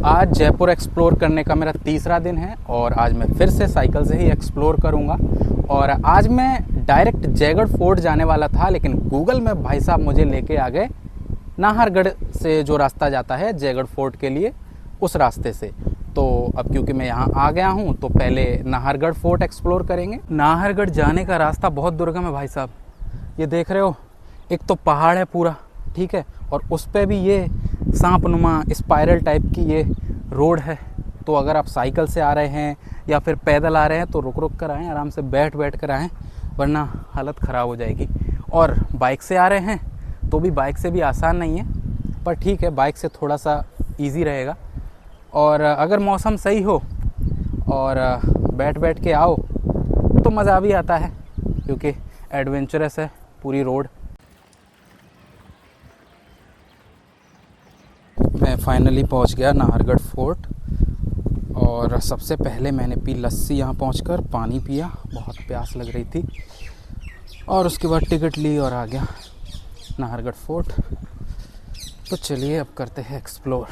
आज जयपुर एक्सप्लोर करने का मेरा तीसरा दिन है और आज मैं फिर से साइकिल से ही एक्सप्लोर करूंगा। और आज मैं डायरेक्ट जयगढ़ फोर्ट जाने वाला था, लेकिन गूगल में भाई साहब मुझे लेके आ गए नाहरगढ़ से जो रास्ता जाता है जयगढ़ फोर्ट के लिए, उस रास्ते से। तो अब क्योंकि मैं यहाँ आ गया हूँ तो पहले नाहरगढ़ फोर्ट एक्सप्लोर करेंगे। नाहरगढ़ जाने का रास्ता बहुत दुर्गम है भाई साहब, ये देख रहे हो। एक तो पहाड़ है पूरा, ठीक है, और उस पर भी ये सांपनुमा स्पाइरल टाइप की ये रोड है। तो अगर आप साइकिल से आ रहे हैं या फिर पैदल आ रहे हैं तो रुक रुक कर आएँ, आराम से बैठ बैठ कर आएँ, वरना हालत ख़राब हो जाएगी। और बाइक से आ रहे हैं तो भी बाइक से भी आसान नहीं है, पर ठीक है, बाइक से थोड़ा सा इजी रहेगा। और अगर मौसम सही हो और बैठ बैठ के आओ तो मज़ा भी आता है, क्योंकि एडवेंचरस है पूरी रोड। मैं फाइनली पहुंच गया नाहरगढ़ फोर्ट और सबसे पहले मैंने पी लस्सी। यहाँ पहुंचकर पानी पिया, बहुत प्यास लग रही थी, और उसके बाद टिकट ली और आ गया नाहरगढ़ फोर्ट। तो चलिए अब करते हैं एक्सप्लोर।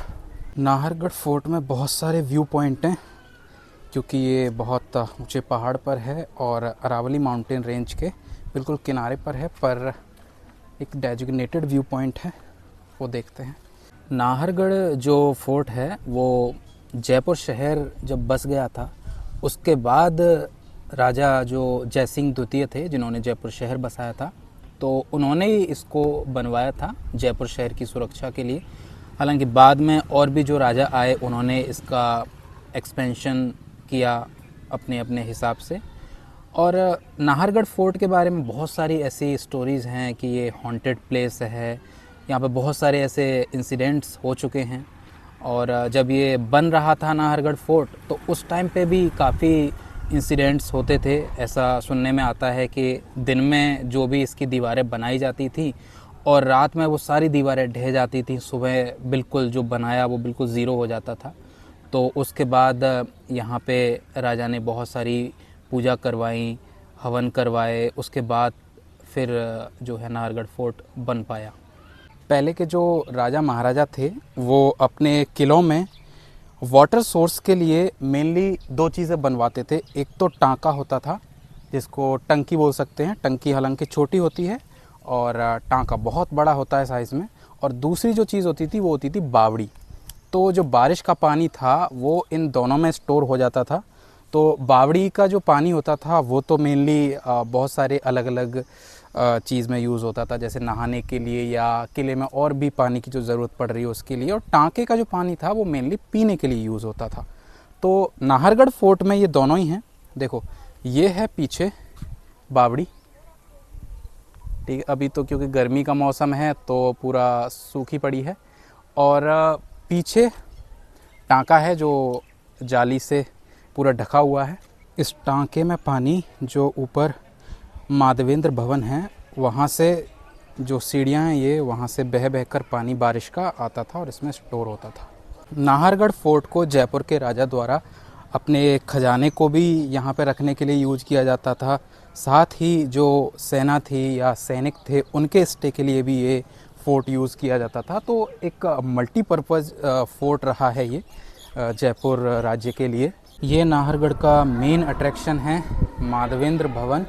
नाहरगढ़ फोर्ट में बहुत सारे व्यू पॉइंट हैं, क्योंकि ये बहुत ऊंचे पहाड़ पर है और अरावली माउंटेन रेंज के बिल्कुल किनारे पर है। पर एक डेजिग्नेटेड व्यू पॉइंट है, वो देखते हैं। नाहरगढ़ जो फोर्ट है वो जयपुर शहर जब बस गया था, उसके बाद राजा जो जयसिंह द्वितीय थे, जिन्होंने जयपुर शहर बसाया था, तो उन्होंने ही इसको बनवाया था जयपुर शहर की सुरक्षा के लिए। हालांकि बाद में और भी जो राजा आए उन्होंने इसका एक्सपेंशन किया अपने अपने हिसाब से। और नाहरगढ़ फोर्ट के बारे में बहुत सारी ऐसी स्टोरीज़ हैं कि ये हॉन्टेड प्लेस है, यहाँ पे बहुत सारे ऐसे इंसिडेंट्स हो चुके हैं। और जब ये बन रहा था नाहरगढ़ फोर्ट, तो उस टाइम पे भी काफ़ी इंसिडेंट्स होते थे। ऐसा सुनने में आता है कि दिन में जो भी इसकी दीवारें बनाई जाती थी और रात में वो सारी दीवारें ढह जाती थी, सुबह बिल्कुल जो बनाया वो बिल्कुल ज़ीरो हो जाता था। तो उसके बाद यहाँ पे राजा ने बहुत सारी पूजा करवाई, हवन करवाए, उसके बाद फिर जो है नाहरगढ़ फोर्ट बन पाया। पहले के जो राजा महाराजा थे वो अपने किलों में वाटर सोर्स के लिए मेनली दो चीज़ें बनवाते थे। एक तो टांका होता था, जिसको टंकी बोल सकते हैं। टंकी हालांकि छोटी होती है और टांका बहुत बड़ा होता है साइज़ में। और दूसरी जो चीज़ होती थी वो होती थी बावड़ी। तो जो बारिश का पानी था वो इन दोनों में स्टोर हो जाता था। तो बावड़ी का जो पानी होता था वो तो मेनली बहुत सारे अलग अलग चीज़ में यूज़ होता था, जैसे नहाने के लिए या किले में और भी पानी की जो ज़रूरत पड़ रही है उसके लिए। और टांके का जो पानी था वो मेनली पीने के लिए यूज़ होता था। तो नाहरगढ़ फोर्ट में ये दोनों ही हैं। देखो, ये है पीछे बावड़ी, ठीक है। अभी तो क्योंकि गर्मी का मौसम है तो पूरा सूखी पड़ी है। और पीछे टांका है जो जाली से पूरा ढका हुआ है। इस टांके में पानी जो ऊपर माधवेंद्र भवन है वहाँ से जो सीढ़ियाँ हैं ये वहाँ से बह बह कर पानी बारिश का आता था और इसमें स्टोर होता था। नाहरगढ़ फोर्ट को जयपुर के राजा द्वारा अपने खजाने को भी यहाँ पे रखने के लिए यूज़ किया जाता था। साथ ही जो सेना थी या सैनिक थे उनके स्टे के लिए भी ये फोर्ट यूज़ किया जाता था। तो एक मल्टीपर्पज़ फोर्ट रहा है ये जयपुर राज्य के लिए। ये नाहरगढ़ का मेन अट्रैक्शन है माधवेंद्र भवन।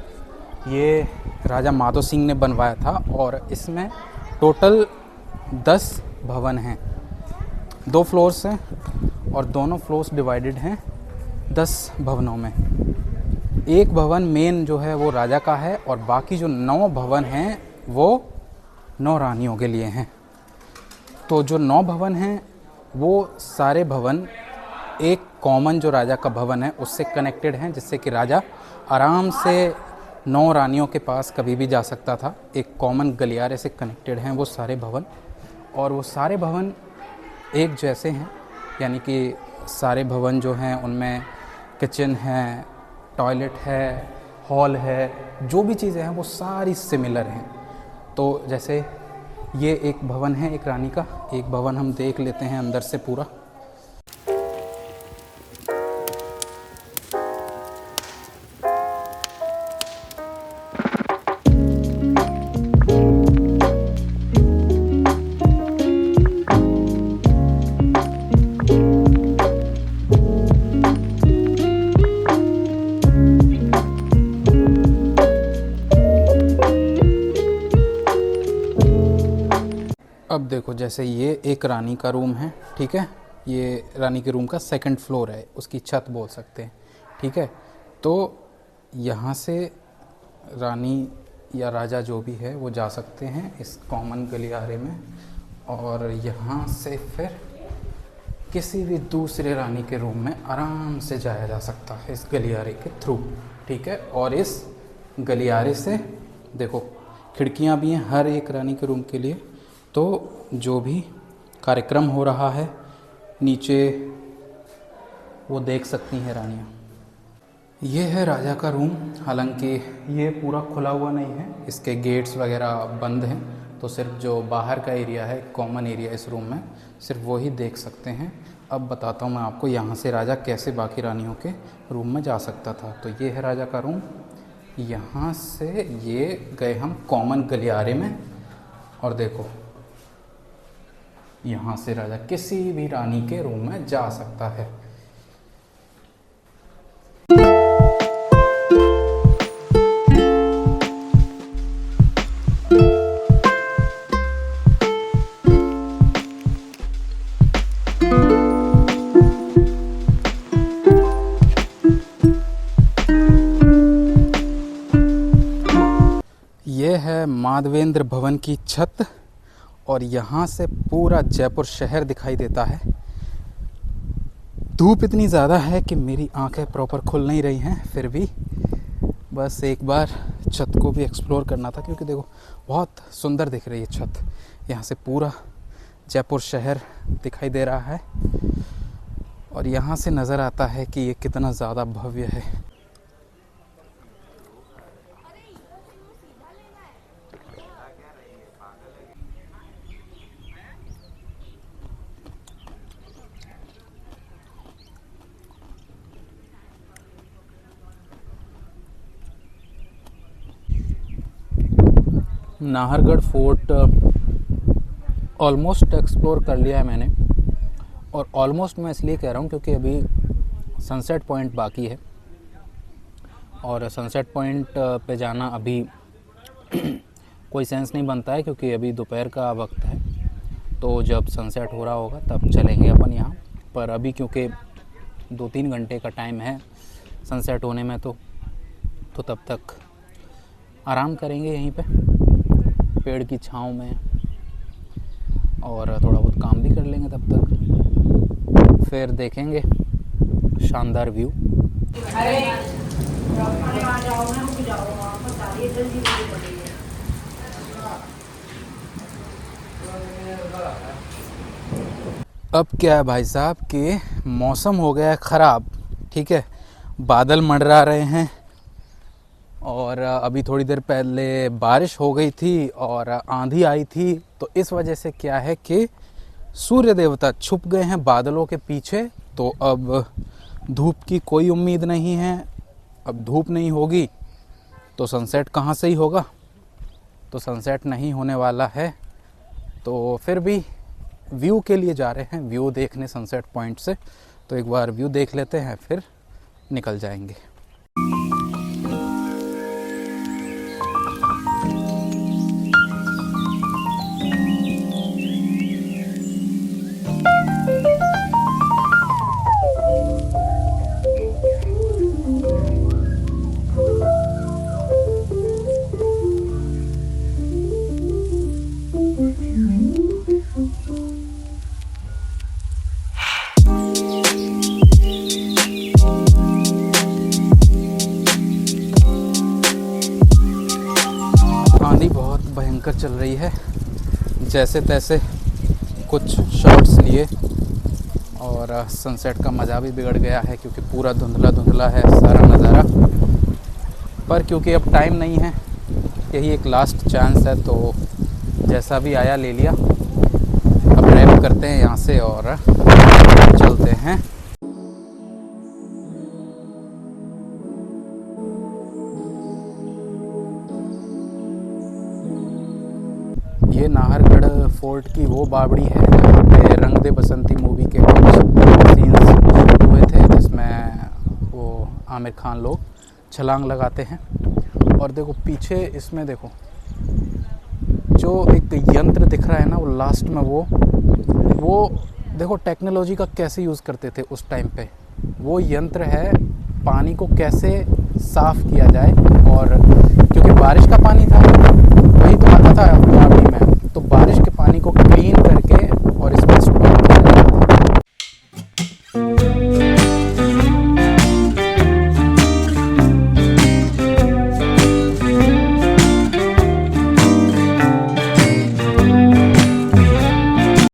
ये राजा माधो सिंह ने बनवाया था और इसमें टोटल 10 भवन हैं। 2 फ्लोर्स हैं और दोनों फ्लोर्स डिवाइडेड हैं 10 भवनों में। एक भवन मेन जो है वो राजा का है और बाकी जो 9 भवन हैं वो 9 रानियों के लिए हैं। तो जो 9 भवन हैं वो सारे भवन एक कॉमन जो राजा का भवन है उससे कनेक्टेड हैं, जिससे कि राजा आराम से 9 रानियों के पास कभी भी जा सकता था। एक कॉमन गलियारे से कनेक्टेड हैं वो सारे भवन, और वो सारे भवन एक जैसे हैं, यानी कि सारे भवन जो हैं उनमें किचन है, टॉयलेट है, हॉल है, जो भी चीज़ें हैं वो सारी सिमिलर हैं। तो जैसे ये एक भवन है एक रानी का, एक भवन हम देख लेते हैं अंदर से पूरा। अब देखो, जैसे ये एक रानी का रूम है, ठीक है, ये रानी के रूम का सेकंड फ्लोर है, उसकी छत बोल सकते हैं, ठीक है। तो यहाँ से रानी या राजा जो भी है वो जा सकते हैं इस कॉमन गलियारे में, और यहाँ से फिर किसी भी दूसरे रानी के रूम में आराम से जाया जा सकता है इस गलियारे के थ्रू, ठीक है। और इस गलियारे से देखो खिड़कियाँ भी हैं हर एक रानी के रूम के लिए, तो जो भी कार्यक्रम हो रहा है नीचे वो देख सकती हैं रानियाँ। ये है राजा का रूम, हालांकि ये पूरा खुला हुआ नहीं है, इसके गेट्स वगैरह बंद हैं, तो सिर्फ जो बाहर का एरिया है, कॉमन एरिया इस रूम में, सिर्फ वो ही देख सकते हैं। अब बताता हूँ मैं आपको यहाँ से राजा कैसे बाकी रानियों के रूम में जा सकता था। तो ये है राजा का रूम, यहाँ से ये गए हम कॉमन गलियारे में, और देखो यहाँ से राजा किसी भी रानी के रूम में जा सकता है। ये है माधवेंद्र भवन की छत, और यहाँ से पूरा जयपुर शहर दिखाई देता है। धूप इतनी ज़्यादा है कि मेरी आंखें प्रॉपर खुल नहीं रही हैं, फिर भी बस एक बार छत को भी एक्सप्लोर करना था, क्योंकि देखो बहुत सुंदर दिख रही है छत। यहाँ से पूरा जयपुर शहर दिखाई दे रहा है, और यहाँ से नज़र आता है कि ये कितना ज़्यादा भव्य है। नाहरगढ़ फोर्ट ऑलमोस्ट एक्सप्लोर कर लिया है मैंने, और ऑलमोस्ट मैं इसलिए कह रहा हूँ क्योंकि अभी सनसेट पॉइंट बाकी है, और सनसेट पॉइंट पे जाना अभी कोई सेंस नहीं बनता है, क्योंकि अभी दोपहर का वक्त है। तो जब सनसेट हो रहा होगा तब चलेंगे अपन यहाँ पर। अभी क्योंकि 2-3 घंटे का टाइम है सनसेट होने में, तो तब तक आराम करेंगे यहीं पे पेड़ की छाँव में, और थोड़ा बहुत काम भी कर लेंगे तब तक, फिर देखेंगे शानदार व्यू। अब क्या है भाई साहब कि मौसम हो गया है ख़राब, ठीक है, बादल मंडरा रहे हैं, और अभी थोड़ी देर पहले बारिश हो गई थी और आंधी आई थी। तो इस वजह से क्या है कि सूर्य देवता छुप गए हैं बादलों के पीछे, तो अब धूप की कोई उम्मीद नहीं है। अब धूप नहीं होगी तो सनसेट कहाँ से ही होगा, तो सनसेट नहीं होने वाला है। तो फिर भी व्यू के लिए जा रहे हैं, व्यू देखने सनसेट पॉइंट से। तो एक बार व्यू देख लेते हैं, फिर निकल जाएंगे। आंधी बहुत भयंकर चल रही है, जैसे तैसे कुछ शॉट्स लिए, और सनसेट का मज़ा भी बिगड़ गया है क्योंकि पूरा धुंधला धुंधला है सारा नज़ारा। पर क्योंकि अब टाइम नहीं है, यही एक लास्ट चांस है, तो जैसा भी आया ले लिया। अब रैप करते हैं यहाँ से और चलते हैं। ये नाहरगढ़ फोर्ट की वो बावड़ी है जहाँ पे रंग दे बसंती मूवी के कुछ सीन्स शूट हुए थे, जिसमें वो आमिर खान लोग छलांग लगाते हैं। और देखो पीछे इसमें देखो जो एक यंत्र दिख रहा है ना, वो लास्ट में वो देखो टेक्नोलॉजी का कैसे यूज़ करते थे उस टाइम पे। वो यंत्र है पानी को कैसे साफ़ किया जाए, और क्योंकि बारिश का पानी था